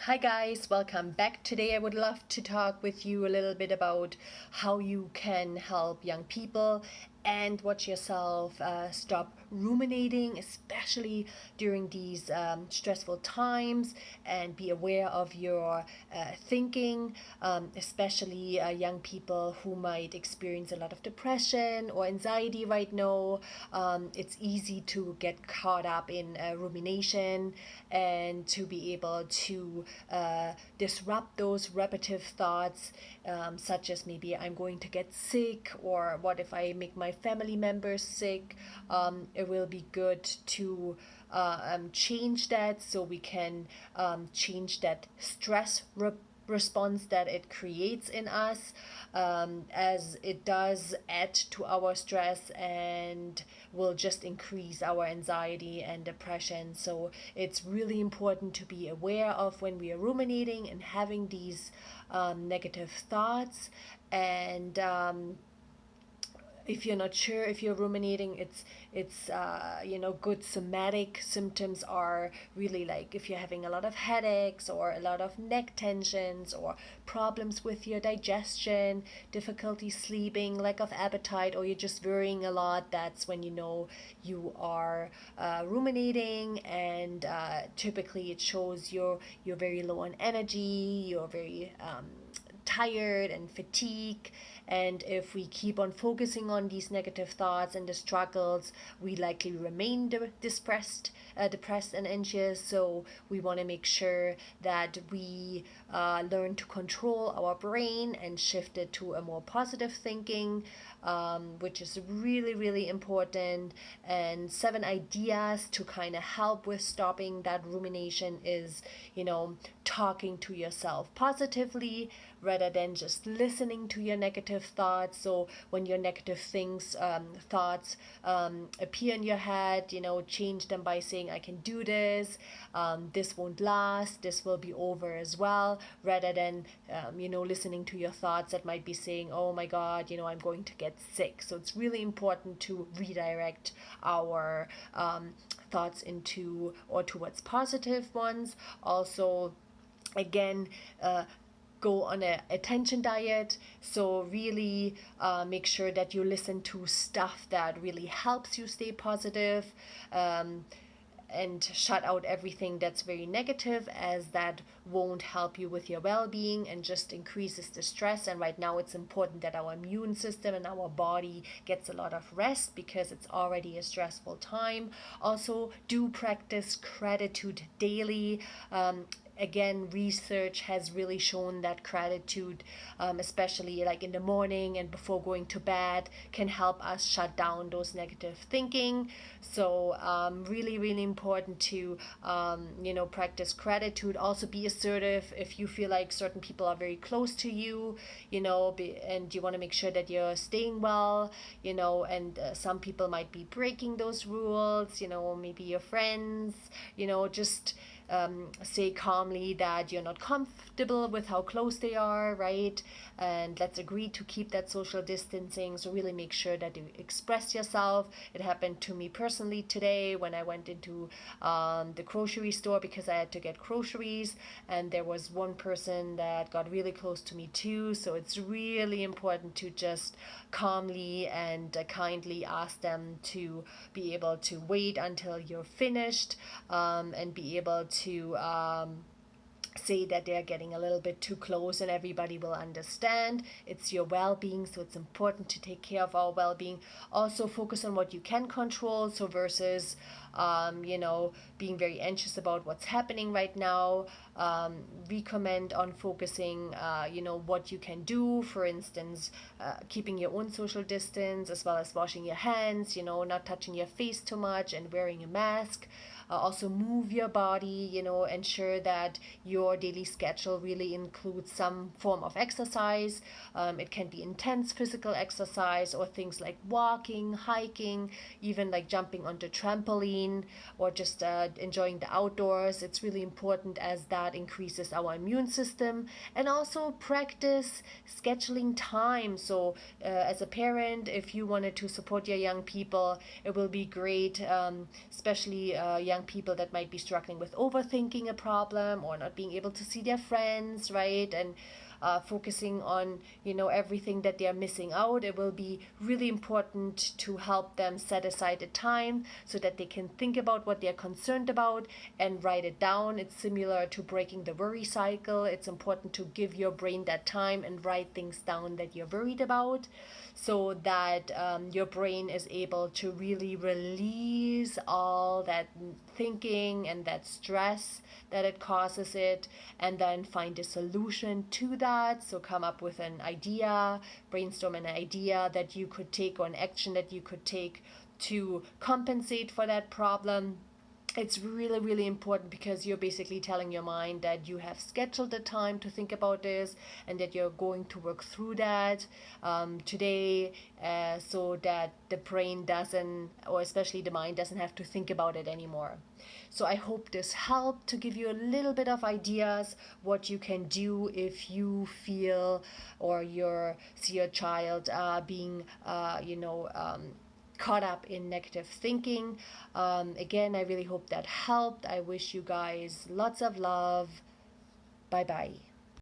Hi guys, welcome back. Today I would love to talk with you a little bit about how you can help young people and watch yourself stop ruminating, especially during these stressful times, and be aware of your thinking, especially young people who might experience a lot of depression or anxiety right now. It's easy to get caught up in rumination and to be able to disrupt those repetitive thoughts, such as maybe I'm going to get sick, or what if I make my family members sick. It will be good to change that, so we can change that stress response that it creates in us, as it does add to our stress and will just increase our anxiety and depression. So it's really important to be aware of when we are ruminating and having these negative thoughts. And if you're not sure if you're ruminating, it's good somatic symptoms are really like if you're having a lot of headaches or a lot of neck tensions or problems with your digestion, difficulty sleeping, lack of appetite, or you're just worrying a lot. That's when you know you are ruminating. And typically it shows you're very low on energy, you're very tired and fatigued. And if we keep on focusing on these negative thoughts and the struggles, we likely remain depressed and anxious. So we want to make sure that we learn to control our brain and shift it to a more positive thinking, which is really, really important. And 7 ideas to kind of help with stopping that rumination is, talking to yourself positively rather than just listening to your negative thoughts. So when your negative thoughts appear in your head, change them by saying, I can do this, this won't last, this will be over as well, rather than listening to your thoughts that might be saying, oh my god, I'm going to get sick. So it's really important to redirect our thoughts into or towards positive ones. Also, again, go on a attention diet. So really make sure that you listen to stuff that really helps you stay positive, and shut out everything that's very negative, as that won't help you with your well-being and just increases the stress. And right now it's important that our immune system and our body gets a lot of rest because it's already a stressful time. Also, do practice gratitude daily. Again, research has really shown that gratitude, especially like in the morning and before going to bed, can help us shut down those negative thinking. So really, really important to practice gratitude. Also, be assertive if you feel like certain people are very close to you, and you want to make sure that you're staying well, and some people might be breaking those rules, maybe your friends, just say calmly that you're not comfortable with how close they are, right? And let's agree to keep that social distancing. So really make sure that you express yourself. It happened to me personally today when I went into the grocery store because I had to get groceries, and there was one person that got really close to me too. So it's really important to just calmly and kindly ask them to be able to wait until you're finished, and be able to say that they're getting a little bit too close, and everybody will understand. It's your well-being, so it's important to take care of our well-being. Also focus on what you can control, so versus being very anxious about what's happening right now. Recommend on focusing what you can do. For instance, keeping your own social distance, as well as washing your hands, not touching your face too much, and wearing a mask. Also move your body, ensure that your daily schedule really includes some form of exercise. It can be intense physical exercise or things like walking, hiking, even like jumping onto trampoline, or just enjoying the outdoors. It's really important as that increases our immune system. And also practice scheduling time. So as a parent, if you wanted to support your young people, it will be great, especially young young people that might be struggling with overthinking a problem or not being able to see their friends, right? And focusing on, everything that they're missing out. It will be really important to help them set aside a time so that they can think about what they're concerned about and write it down. It's similar to breaking the worry cycle. It's important to give your brain that time and write things down that you're worried about, so that your brain is able to really release all that thinking and that stress that it causes it, and then find a solution to that. So come up with an idea, brainstorm an idea that you could take, or an action that you could take to compensate for that problem. It's really, really important, because you're basically telling your mind that you have scheduled the time to think about this and that you're going to work through that today, so that the brain doesn't, or especially the mind, doesn't have to think about it anymore. So I hope this helped to give you a little bit of ideas what you can do if you feel, or see your child being caught up in negative thinking. Again, I really hope that helped. I wish you guys lots of love. Bye bye.